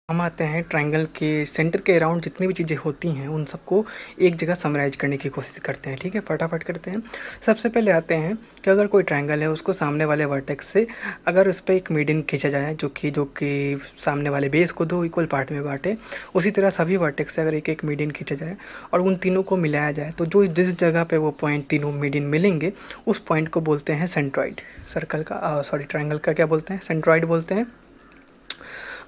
हम आते हैं ट्रायंगल के सेंटर के अराउंड जितनी भी चीज़ें होती हैं उन सबको एक जगह समराइज़ करने की कोशिश करते हैं। ठीक है, फटाफट करते हैं। सबसे पहले आते हैं कि अगर कोई ट्रायंगल है उसको सामने वाले वर्टेक्स से अगर उस पे एक मीडियन खींचा जाए जो कि सामने वाले बेस को दो इक्वल पार्ट में बांटे, उसी तरह सभी वर्टेक्स से अगर एक एक मीडियन खींचा जाए और उन तीनों को मिलाया जाए तो जो जिस जगह पे वो पॉइंट तीनों मीडियन मिलेंगे उस पॉइंट को बोलते हैं सेंट्रॉइड। सर्कल का ट्रायंगल का क्या बोलते हैं? सेंट्रॉइड बोलते हैं।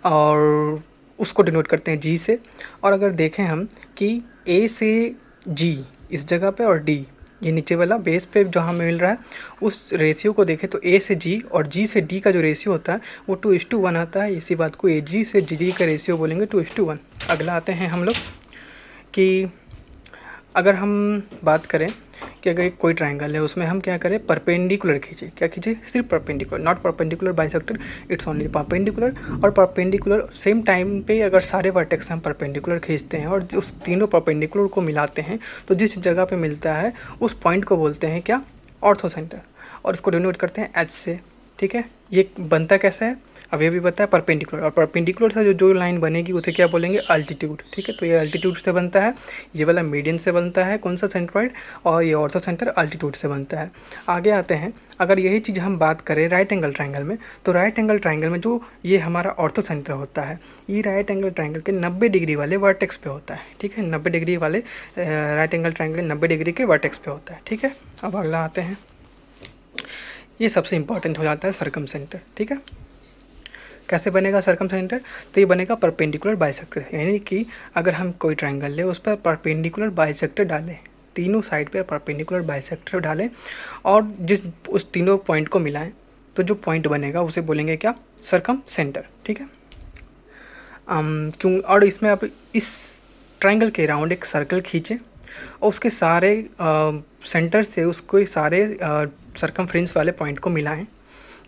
और उसको डिनोट करते हैं जी से। और अगर देखें हम कि ए से जी इस जगह पे और डी ये नीचे वाला बेस पे जो हमें मिल रहा है उस रेशियो को देखें तो ए से जी और जी से डी का जो रेशियो होता है वो 2:1 आता है। इसी बात को ए जी से डी का रेशियो बोलेंगे 2:1। अगला आते हैं हम लोग कि अगर हम बात करें कि अगर कोई ट्रायंगल है उसमें हम क्या करें, परपेंडिकुलर खींचे। क्या खींचे? सिर्फ perpendicular, not perpendicular bisector, it's only perpendicular. और परपेंडिकुलर सेम टाइम पे अगर सारे वर्टेक्स हम परपेंडिकुलर खींचते हैं और उस तीनों परपेंडिकुलर को मिलाते हैं तो जिस जगह पे मिलता है उस पॉइंट को बोलते हैं क्या? Ortho centre. और इसको डिनोट करते हैं एच से। ठीक है, ये बनता कैसा है अब ये भी पता है, परपेंडिकुलर। और परपेंडिकुलर से जो लाइन बनेगी उसे क्या बोलेंगे? अल्टीट्यूड। ठीक है, तो ये अल्टीट्यूड से बनता है, ये वाला मीडियन से बनता है कौन सा? सेंट्रॉइड। और ये ऑर्थो सेंटर अल्टीट्यूड से बनता है। आगे आते हैं, अगर यही चीज़ हम बात करें राइट एंगल ट्रायंगल में, तो राइट एंगल ट्रायंगल में जो ये हमारा ऑर्थो सेंटर होता है ये राइट एंगल ट्रायंगल के 90 डिग्री वाले वर्टेक्स पे होता है। ठीक है, 90 डिग्री वाले राइट एंगल ट्रायंगल 90 डिग्री के वर्टेक्स पे होता है। ठीक है, अब अगला आते हैं, ये सबसे इंपॉर्टेंट हो जाता है सर्कम सेंटर। ठीक है, कैसे बनेगा सर्कम सेंटर? तो ये बनेगा परपेंडिकुलर बाइसेक्टर। यानी कि अगर हम कोई ट्रायंगल ले उस पर परपेंडिकुलर बाइसेक्टर डालें, तीनों साइड पे परपेंडिकुलर बाइसेक्टर डालें और जिस उस तीनों पॉइंट को मिलाएं तो जो पॉइंट बनेगा उसे बोलेंगे क्या? Circum centre. ठीक है, क्यों? और इसमें आप इस ट्रायंगल के राउंड एक सर्कल खींचें और उसके सारे सेंटर से उसको सारे सर्कमफ्रेंस वाले पॉइंट को मिलाएं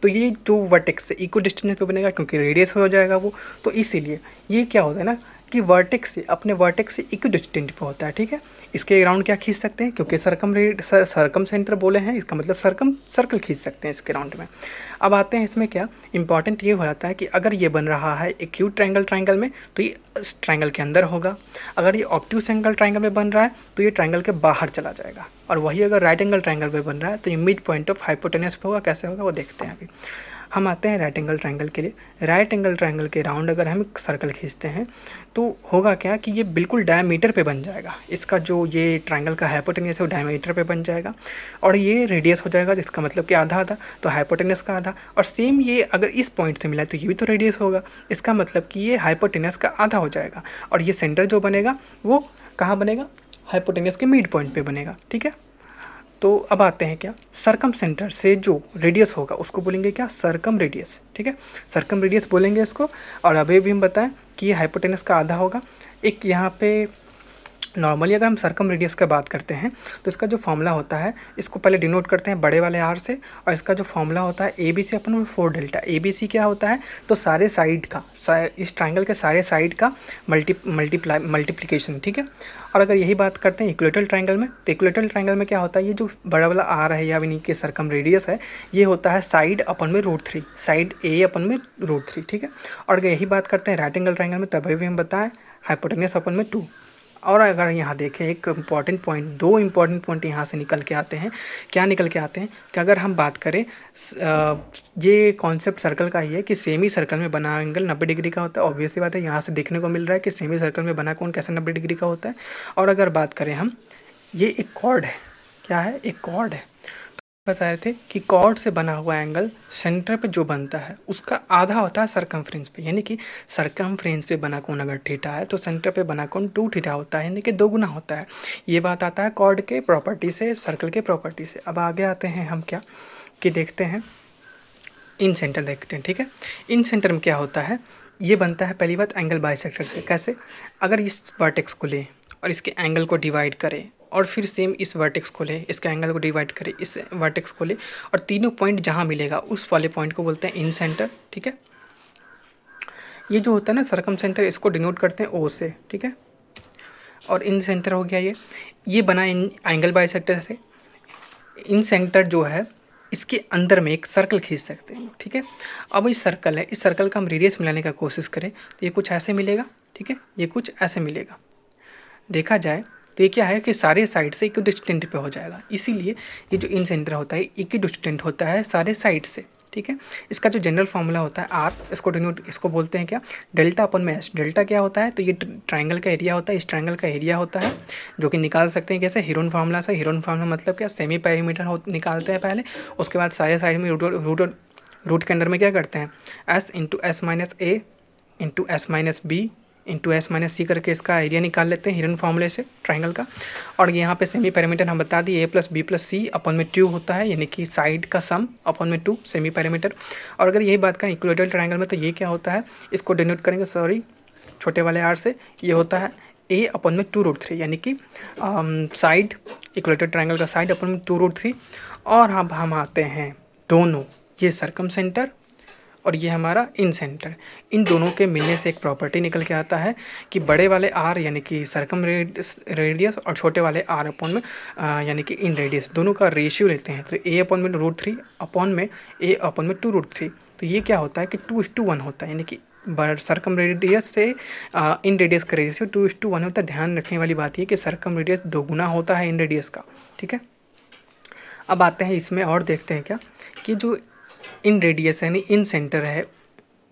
तो ये जो वर्टेक्स से इक्वल डिस्टेंस पे बनेगा क्योंकि रेडियस हो जाएगा वो। तो इसीलिए ये क्या होता है ना कि वर्टेक्स से अपने वर्टेक्स से इक्वल डिस्टेंस पे होता है। ठीक है, इसके अराउंड क्या खींच सकते हैं? क्योंकि सर्कम सेंटर बोले हैं इसका मतलब सर्कल खींच सकते हैं इसके राउंड में। अब आते हैं इसमें क्या इंपॉर्टेंट ये हो जाता है कि अगर ये बन रहा है एक्यूट ट्रायंगल में तो ये ट्रायंगल के अंदर होगा। अगर ये ऑब्ट्यूस एंगल ट्रायंगल में बन रहा है तो ये ट्रायंगल के बाहर चला जाएगा। और वही अगर राइट एंगल ट्रायंगल में बन रहा है तो ये मिड पॉइंट ऑफ हाइपोटेनस पे होगा। कैसे होगा वो देखते हैं अभी। हम आते हैं राइट एंगल ट्रायंगल के लिए। राइट एंगल ट्रायंगल के राउंड अगर हम एक सर्कल खींचते हैं तो होगा क्या कि ये बिल्कुल डायमीटर पे बन जाएगा। इसका जो ये ट्रायंगल का हाइपोटेनस है वो डायमीटर पे बन जाएगा और ये रेडियस हो जाएगा जिसका मतलब कि आधा आधा, तो हाइपोटेनस का आधा। और सेम ये अगर इस पॉइंट से मिला तो ये भी तो रेडियस होगा, इसका मतलब कि ये हाइपोटेनस का आधा हो जाएगा। और ये सेंटर जो बनेगा वो कहाँ बनेगा? हाइपोटेनस के मिड पॉइंट पे बनेगा। ठीक है, तो अब आते हैं क्या, सर्कम सेंटर से जो रेडियस होगा उसको बोलेंगे क्या? Circum radius. ठीक है, सर्कम रेडियस बोलेंगे इसको। और अभी भी हम बताएं कि ये हाइपोटेनस का आधा होगा। एक यहाँ पे नॉर्मली अगर हम सर्कम रेडियस की बात करते हैं तो इसका जो फॉर्मूला होता है इसको पहले डिनोट करते हैं बड़े वाले आर से। और इसका जो फॉर्मूला होता है A B C upon 4 delta. A B C क्या होता है? तो सारे साइड का, इस ट्रायंगल के सारे साइड का मल्टीप्लिकेशन। ठीक है, और अगर यही बात करते हैं इक्वेटोरियल ट्रायंगल में तो इक्वेटोरियल ट्रायंगल में क्या होता है? ये जो बड़ा वाला आर है या यानी कि सर्कम रेडियस है ये होता है साइड अपन में √3, साइड ए अपन में √3। ठीक है, और अगर यही बात करते हैं राइट एंगल ट्रायंगल में तभी भी हम बताएं हाइपोटेनस अपन में 2। और अगर यहाँ देखें एक इम्पॉर्टेंट पॉइंट, 2 इम्पॉर्टेंट पॉइंट यहाँ से निकल के आते हैं। क्या निकल के आते हैं कि अगर हम बात करें ये कॉन्सेप्ट सर्कल का ही है कि सेमी सर्कल में बना एंगल 90 डिग्री का होता है। ऑब्वियसली बात है, यहाँ से देखने को मिल रहा है कि सेमी सर्कल में बना कौन कैसे 90 डिग्री का होता है। और अगर बात करें हम, ये एक कॉर्ड है। क्या है? एक कॉर्ड है। बता रहे थे कि कॉर्ड से बना हुआ एंगल सेंटर पे जो बनता है उसका आधा होता है सरकमफ्रेंस पे। यानी कि सरकमफ्रेंस पे बना कोण अगर थीटा है तो सेंटर पे बना कोण 2 थीटा होता है, यानी कि 2 गुना होता है। ये बात आता है कॉर्ड के प्रॉपर्टी से, सर्कल के प्रॉपर्टी से। अब आगे आते हैं हम क्या कि देखते हैं इन सेंटर देखते हैं। ठीक है, इन सेंटर में क्या होता है? ये बनता है पहली बात एंगल बाइसेक्टर से। कैसे? अगर इस वर्टेक्स को लें और इसके एंगल को डिवाइड करें और फिर सेम इस वर्टेक्स को ले, इसके एंगल को डिवाइड करें, इस वर्टेक्स को ले और तीनों पॉइंट जहाँ मिलेगा उस वाले पॉइंट को बोलते हैं इन सेंटर। ठीक है, ये जो होता है ना सर्कम सेंटर इसको डिनोट करते हैं ओ से। ठीक है, और इन सेंटर हो गया ये बना इन एंगल बाइसेक्टर से। इन सेंटर जो है इसके अंदर में एक सर्कल खींच सकते हैं, ठीक है। अब इस सर्कल है, इस सर्कल का हम रेडियस मिलाने का कोशिश करें तो ये कुछ ऐसे मिलेगा, ठीक है, ये कुछ ऐसे मिलेगा। देखा जाए तो ये क्या है कि सारे साइड से इक्वी डिस्टेंट पे हो जाएगा, इसीलिए ये जो इन सेंटर होता है इक्वी डिस्टेंट होता है सारे साइड से, ठीक है। इसका जो जनरल फार्मूला होता है आर, इसको बोलते हैं क्या, डेल्टा अपन में एस। डेल्टा क्या होता है, तो ये ट्राइंगल का एरिया होता है, इस ट्राइंगल का एरिया होता है, जो कि निकाल सकते हैं कैसे, हेरोन फार्मूला से। हेरोन फार्मूला मतलब क्या, सेमी पेरीमीटर निकालते हैं पहले, उसके बाद सारे साइड में रूट के अंदर में क्या करते हैं, S into S minus A into S minus B into S minus C करके इसका एरिया निकाल लेते हैं हिरन फार्मूले से ट्राइंगल का। और यहाँ पे सेमी पैरामीटर हम बता दिए, ए प्लस बी प्लस सी अपन में 2 होता है, यानी कि साइड का सम अपन में 2 सेमी पैरामीटर। और अगर यही बात करें इक्विलेटरल ट्राइंगल में, तो ये क्या होता है, इसको डिनोट करेंगे सॉरी छोटे वाले आर से, ये होता है ए अपन में 2√3, यानी कि साइड इक्विलेटरल ट्राइंगल का साइड अपन में 2√3। और अब हम आते हैं दोनों, ये सरकम सेंटर और ये हमारा इन सेंटर, इन दोनों के मिलने से एक प्रॉपर्टी निकल के आता है कि बड़े वाले आर यानी कि सरकम रेडियस और छोटे वाले आर अपन में यानी कि इन रेडियस, दोनों का रेशियो लेते हैं। तो ए अपन में √3 अपन में ए अपन में 2√3, तो ये क्या होता है कि 2:1 होता है, यानी कि सरकम रेडियस से इन रेडियस का रेशियो 2:1 होता है। ध्यान रखने वाली बात ये कि सरकम रेडियस 2 गुना होता है इन रेडियस का, ठीक है। अब आते हैं इसमें और देखते हैं क्या कि जो इन रेडियस यानी इन सेंटर है,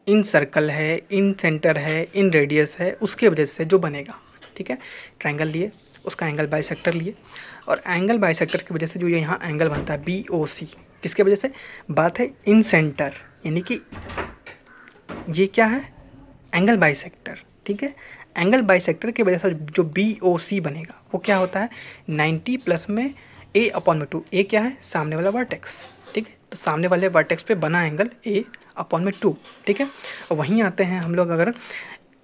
इन सर्कल है, इन सेंटर है, इन रेडियस है, उसके वजह से जो बनेगा, ठीक है। ट्रायंगल लिए, उसका एंगल बाइसेक्टर लिए, और एंगल बाइसेक्टर की वजह से जो यहाँ एंगल बनता है BOC, किसके वजह से, बात है इन सेंटर, यानी कि ये क्या है, एंगल बाइसेक्टर, ठीक है। एंगल बाइसेक्टर की वजह से जो BOC बनेगा वो क्या होता है, 90 प्लस में A/2। ए क्या है, सामने वाला वर्टेक्स, ठीक है। तो सामने वाले वर्टेक्स पे बना एंगल A/2, ठीक है। और वहीं आते हैं हम लोग, अगर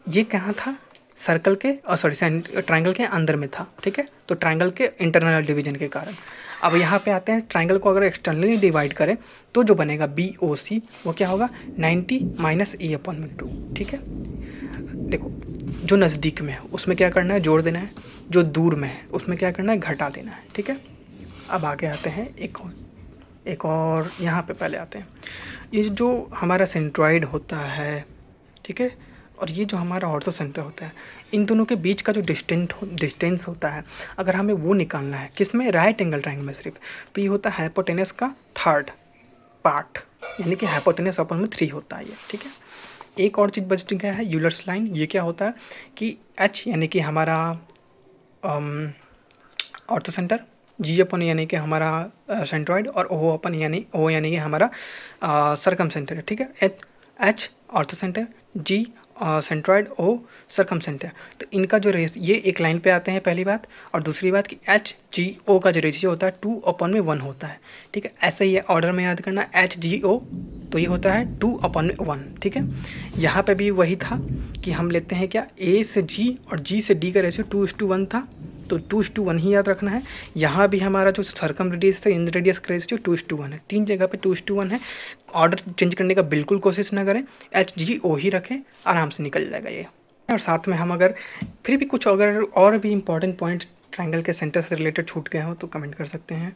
ये कहाँ था, सर्कल के और ट्रायंगल के अंदर में था, ठीक है। तो ट्रायंगल के इंटरनल डिवीजन के कारण अब यहाँ पे आते हैं, ट्रायंगल को अगर एक्सटर्नली डिवाइड करें तो जो बनेगा BOC वो क्या होगा, 90 माइनस A/2, ठीक है। देखो जो नज़दीक में है उसमें क्या करना है, जोड़ देना है, जो दूर में है उसमें क्या करना है, घटा देना है, ठीक है। अब आगे आते हैं एक और यहाँ पे पहले आते हैं, ये जो हमारा सेंट्रॉइड होता है, ठीक है, और ये जो हमारा ऑर्थो सेंटर होता है, इन दोनों के बीच का जो डिस्टेंस होता है, अगर हमें वो निकालना है किसमें, राइट एंगल ट्रायंगल में सिर्फ, तो ये होता है हाइपोटेनस का थर्ड पार्ट, यानी कि हाइपोटेनस अपन में 3 होता है ये, ठीक है। एक और चीज़ बच गया है, यूलर्स लाइन। ये क्या होता है कि H यानी कि हमारा ऑर्थो सेंटर, G अपन यानी कि हमारा सेंट्रॉइड, और O अपन यानी कि हमारा सरकम सेंटर है, ठीक है। H orthocentre, G centroid, O circumcentre. तो इनका जो ये एक लाइन पे आते हैं पहली बात, और दूसरी बात कि HGO का जो रेशियो होता है 2/1 होता है, ठीक है। ऐसे ही ऑर्डर में याद करना, HGO तो ये होता है 2/1, ठीक है। यहाँ पे भी वही था कि हम लेते हैं क्या, A से G और G से D का रेशियो 2:1 था, तो 2:1 ही याद रखना है। यहाँ भी हमारा जो सर्कम रेडियस है, इन रेडियस का रेशियो 2:1 है, 3 जगह पे 2:1 है। ऑर्डर चेंज करने का बिल्कुल कोशिश ना करें, HGO ही रखें, आराम से निकल जाएगा ये। और साथ में हम अगर फिर भी कुछ अगर और भी इंपॉर्टेंट पॉइंट ट्रायंगल के सेंटर से रिलेटेड छूट गए हो तो कमेंट कर सकते हैं।